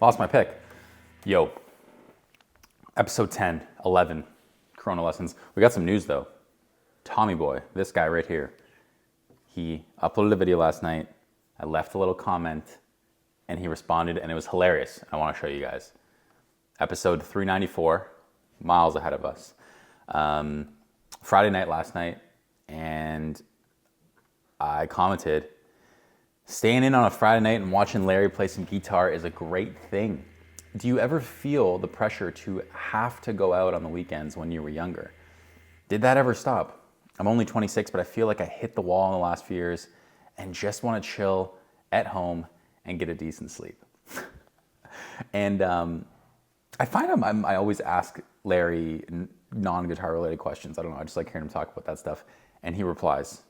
Lost my pick. Yo. Episode 10, 11, Corona lessons. We got some news though. Tommy boy, this guy right here. He uploaded a video last night. I left a little comment and he responded and it was hilarious. I want to show you guys. Episode 394, miles ahead of us. Friday night last night, and I commented, staying in on a Friday night and watching Larry play some guitar is a great thing. Do you ever feel the pressure to have to go out on the weekends when you were younger? Did that ever stop? I'm only 26, but I feel like I hit the wall in the last few years and just want to chill at home and get a decent sleep. And I find I always ask Larry non-guitar related questions. I don't know, I just like hearing him talk about that stuff. And he replies,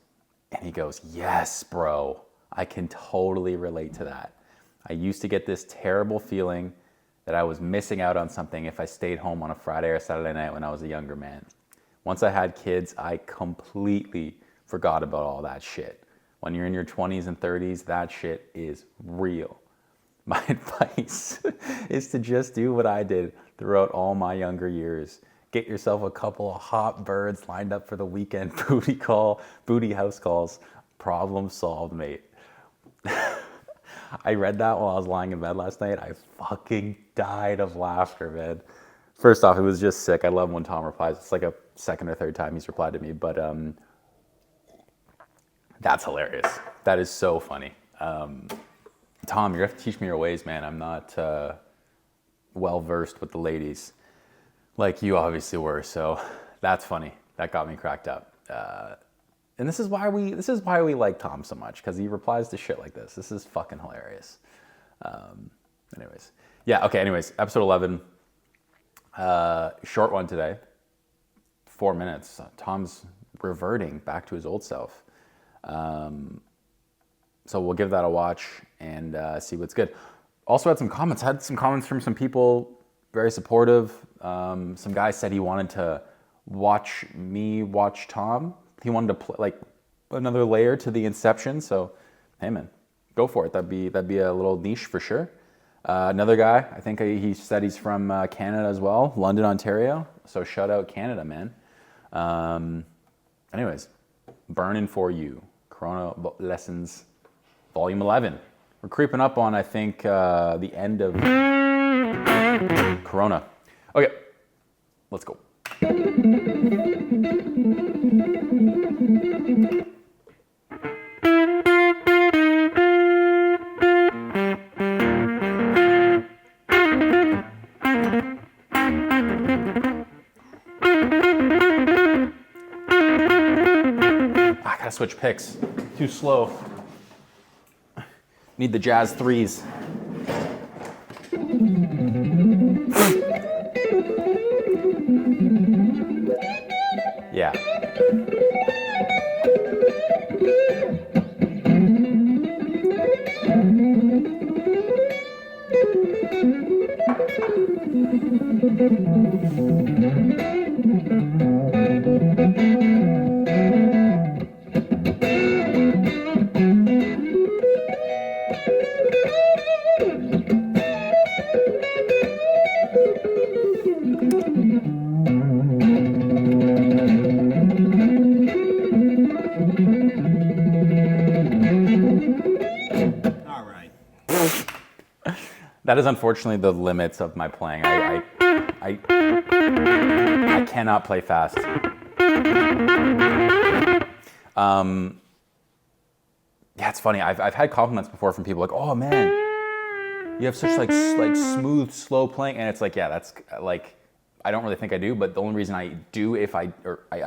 and he goes, yes, bro, I can totally relate to that. I used to get this terrible feeling that I was missing out on something if I stayed home on a Friday or Saturday night when I was a younger man. Once I had kids, I completely forgot about all that shit. When you're in your 20s and 30s, that shit is real. My advice is to just do what I did throughout all my younger years. Get yourself a couple of hot birds lined up for the weekend booty house calls. Problem solved, mate. I read that while I was lying in bed last night. I fucking died of laughter, man. First off, it was just sick. I love when Tom replies. It's like a second or third time he's replied to me, but that's hilarious. That is so funny. Tom, you're gonna have to teach me your ways, man. I'm not well-versed with the ladies like you obviously were, so that's funny. That got me cracked up. And this is why we like Tom so much, because he replies to shit like this. This is fucking hilarious. Anyways, episode 11. Short one today. 4 minutes. Tom's reverting back to his old self. So we'll give that a watch and see what's good. Also had some comments. Had some comments from some people, very supportive. Some guy said he wanted to watch me watch Tom. He wanted to play like another layer to the Inception. So, hey man, go for it. That'd be a little niche for sure. Another guy, I think he said he's from Canada as well, London, Ontario. So shout out Canada, man. Anyways, burning for you, Corona lessons, volume 11. We're creeping up on, I think, the end of Corona. Okay, let's go. I gotta switch picks. Too slow. Need the jazz threes. Yeah. That is unfortunately the limits of my playing. I cannot play fast. Yeah, it's funny. I've had compliments before from people like, "Oh man, you have such like smooth, slow playing," and it's like, yeah, that's like, I don't really think I do, but the only reason I do, if I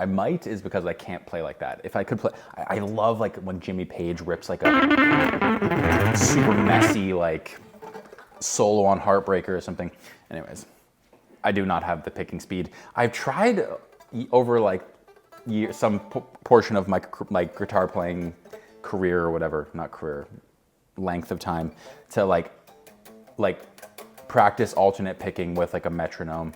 might, is because I can't play like that. If I could play, I love like when Jimmy Page rips like a super messy like solo on Heartbreaker or something. Anyways, I do not have the picking speed. I've tried over like some portion of my guitar playing career or whatever, not career, length of time, to like practice alternate picking with like a metronome.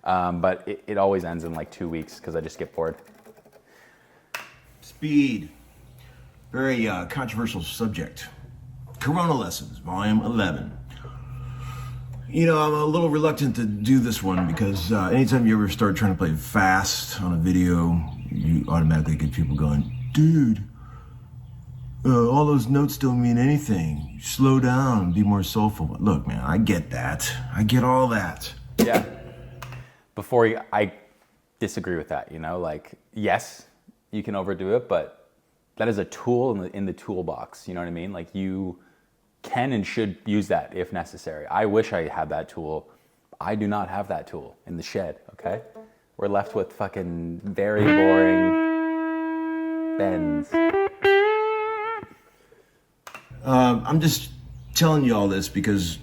But it always ends in like 2 weeks because I just get bored. Speed. Very controversial subject. Corona Lessons, Volume 11. You know, I'm a little reluctant to do this one because anytime you ever start trying to play fast on a video, you automatically get people going, dude, all those notes don't mean anything. Slow down, be more soulful. Look, man, I get that. I get all that. Yeah. I disagree with that, you know, like, yes, you can overdo it, but that is a tool in the toolbox, you know what I mean? Like, you can and should use that if necessary. I wish I had that tool. I do not have that tool in the shed, okay? We're left with fucking very boring bends. I'm just telling you all this because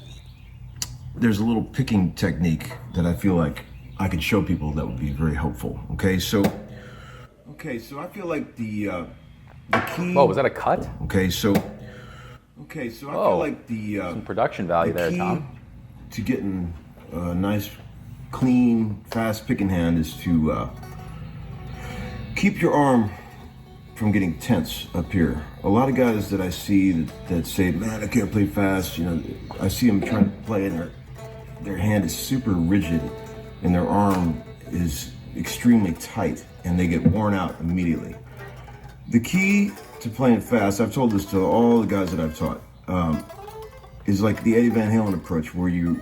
there's a little picking technique that I feel like I could show people that would be very helpful. Okay, so I feel like the key. Whoa, was that a cut? Okay, so I feel like some production value there, key Tom. to getting a nice, clean, fast picking hand is to keep your arm from getting tense up here. A lot of guys that I see that say, man, I can't play fast, you know, I see them trying to play and their hand is super rigid and their arm is extremely tight and they get worn out immediately. The key to playing fast, I've told this to all the guys that I've taught, is like the Eddie Van Halen approach, where your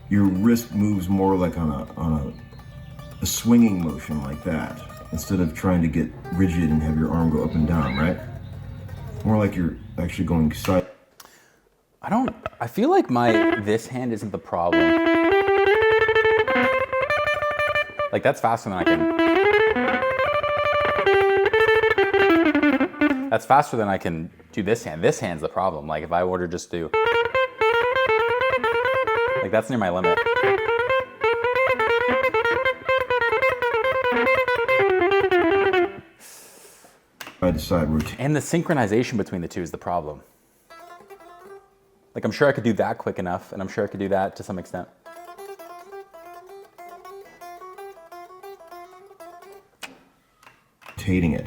wrist moves more like on a swinging motion like that, instead of trying to get rigid and have your arm go up and down, right? More like you're actually going side. I feel like this hand isn't the problem. Like, that's faster than I can. That's faster than I can do this hand. This hand's the problem. Like, if I were to just do, like, that's near my limit. Side to side routine. And the synchronization between the two is the problem. Like, I'm sure I could do that quick enough, and I'm sure I could do that to some extent. Rotating it.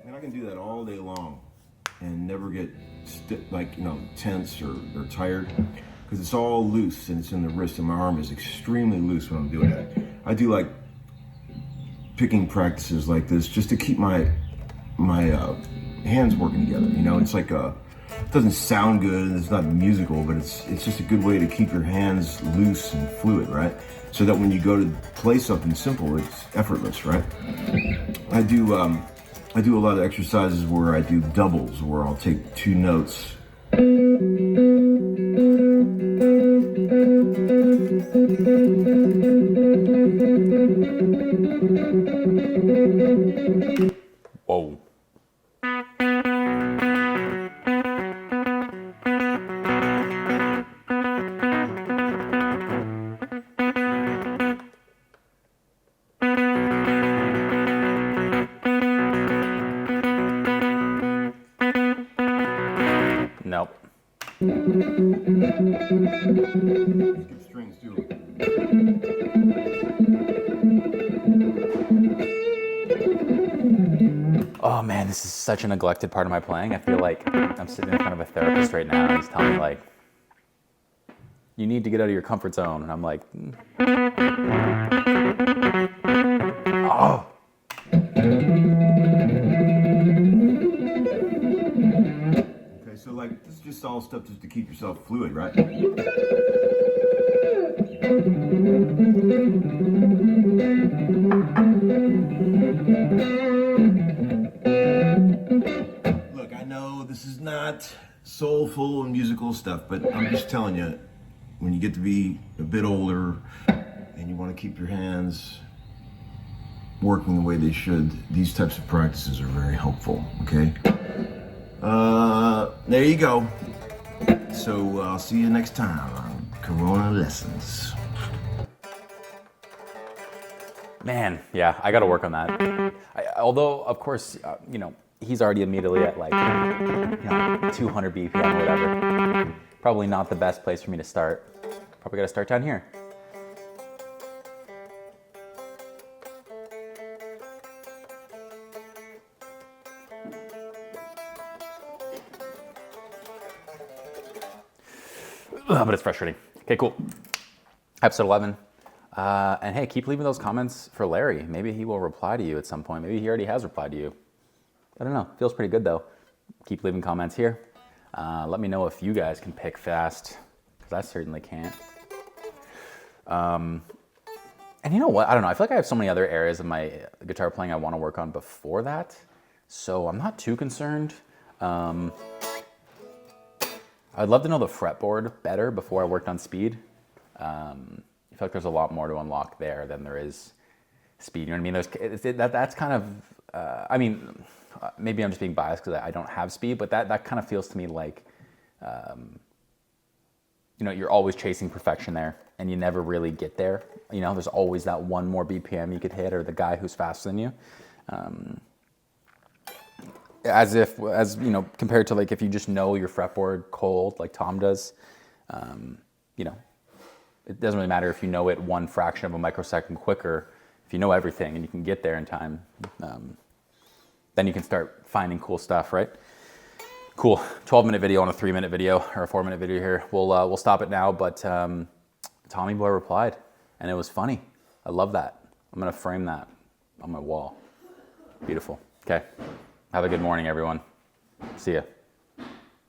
And I can do that all day long and never get tense or tired, because it's all loose and it's in the wrist and my arm is extremely loose when I'm doing it. I do like picking practices like this just to keep my hands working together. You know, it's like it doesn't sound good and it's not musical, but it's just a good way to keep your hands loose and fluid, right? So that when you go to play something simple, it's effortless, right? I do a lot of exercises where I do doubles, where I'll take two notes. Whoa. Nope. Good strings too. Oh man, this is such a neglected part of my playing. I feel like I'm sitting in front of a therapist right now and he's telling me, like, you need to get out of your comfort zone. And I'm like, oh. Okay, so like, this is just all stuff just to keep yourself fluid, right? Look, I know this is not soulful and musical stuff, but I'm just telling you, when you get to be a bit older and you want to keep your hands working the way they should, these types of practices are very helpful, okay? There you go. So I'll see you next time on Corona Lessons. Man, yeah, I got to work on that. Although, of course, he's already immediately at like 200 BPM or whatever. Probably not the best place for me to start. Probably got to start down here. but it's frustrating. Okay, cool. Episode 11. And hey, keep leaving those comments for Larry. Maybe he will reply to you at some point. Maybe he already has replied to you. I don't know. Feels pretty good though. Keep leaving comments here. Let me know if you guys can pick fast, because I certainly can't. And you know what? I don't know. I feel like I have so many other areas of my guitar playing I want to work on before that. So I'm not too concerned. I'd love to know the fretboard better before I worked on speed. I feel like there's a lot more to unlock there than there is speed. You know what I mean? That's kind of, I mean, maybe I'm just being biased because I don't have speed, but that kind of feels to me like, you know, you're always chasing perfection there and you never really get there. You know, there's always that one more BPM you could hit, or the guy who's faster than you. As you know, compared to like if you just know your fretboard cold like Tom does, you know, it doesn't really matter if you know it one fraction of a microsecond quicker. If you know everything and you can get there in time, then you can start finding cool stuff, right? Cool. 12-minute video on a 3-minute video, or a 4-minute video here. We'll stop it now, but Tommy Boy replied, and it was funny. I love that. I'm gonna frame that on my wall. Beautiful. Okay. Have a good morning, everyone. See ya.